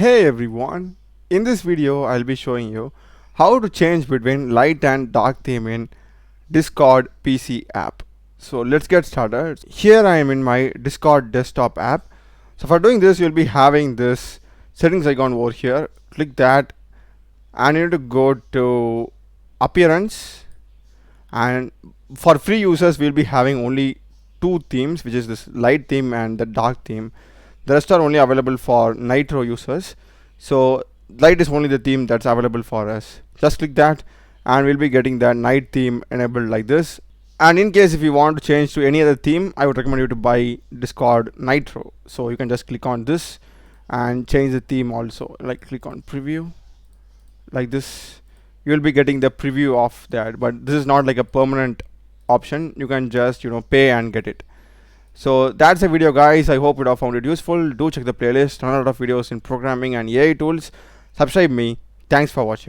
Hey everyone, in this video I'll be showing you how to change between light and dark theme in Discord PC app. So let's get started. Here I am in my Discord desktop app. So for doing this you'll be having this settings icon over here. Click that and you need to go to appearance, and for free users we'll be having only two themes, which is this light theme and the dark theme. The rest are only available for Nitro users. So light is only the theme that's available for us. Just click that and we'll be getting that night theme enabled like this. And in case if you want to change to any other theme, I would recommend you to buy Discord Nitro. So you can just click on this and change the theme also. Like click on preview like this. You will be getting the preview of that, but this is not like a permanent option. You can just pay and get it. So that's the video, guys. I hope you have found it useful. Do check the playlist, run a lot of videos in programming and AI tools. Subscribe me. Thanks for watching.